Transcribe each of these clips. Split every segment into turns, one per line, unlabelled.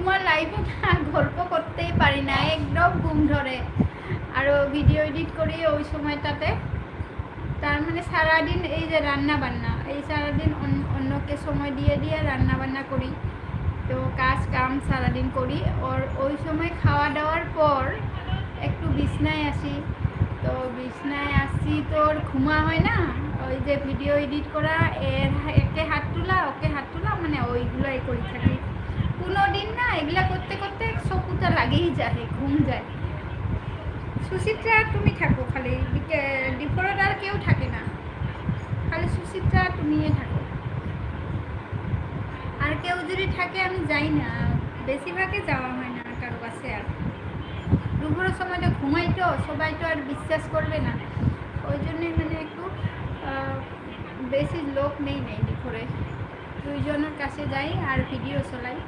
তোমার লাইভে না গল্প করতেই পারি না, একদম ঘুম ধরে। আরও ভিডিও এডিট করি ওই সময়টাতে। তার মানে সারাদিন এই যে রান্না বান্না, এই সারাদিন অন্যকে সময় দিয়ে দিয়ে রান্না বান্না করি, তো কাজ কাম সারাদিন করি। ওর ওই সময় খাওয়া দাওয়ার পর একটু বিছনায় আসি, তো বিছনায় আসি তো ওর ঘুমা হয় না, ওই যে ভিডিও এডিট করা, একে হাত তোলা ওকে হাত তোলা, মানে ওইগুলোই করি থাকি। কোনো দিন না এগুলা করতে করতে চকুটা লাগেই যায়, ঘুম যায়। সুচিত্রা তুমি থাকো খালি, ডিপৰত আর কেউ থাকে না, খালি সুচিত্রা তুমিয়ে থাকো। আর কেউ যদি থাকে আমি যাই না, বেশিরভাগে যাওয়া হয় না কারো কাছে। আর দুপুরের সময়টা ঘুমাই তো, সবাই তো আর বিশ্বাস করবে না, ওই জন্যে মানে একটু বেশি লোক নেই দুপুরে, দুইজনের কাছে যাই আর ভিডিও চলাই।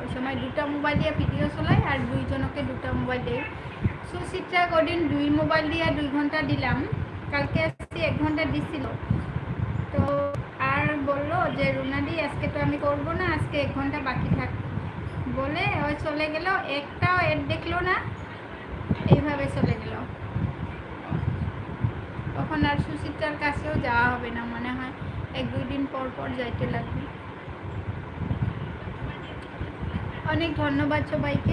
ওই সময় দুটা মোবাইল দিয়ে ভিডিও চলাই আর দুইজনকে দুটা মোবাইল দিই। সুচিত্রা কদিন 2 মোবাইল দিয়ে 2 ঘন্টা দিলাম, কালকে আসছি 1 ঘন্টা দিছিল, তো আর বললো যে রুনাদি আজকে তো আমি করবো না, আজকে 1 ঘন্টা বাকি থাক বলে ওই চলে গেল, একটাও এড দেখলো না, এইভাবে চলে গেল। তখন আর সুচিত্রার কাছেও যাওয়া হবে না মনে হয়, 1-2 দিন পর পর যাইতে লাগবে। অনেক ধন্যবাদ সবাইকে।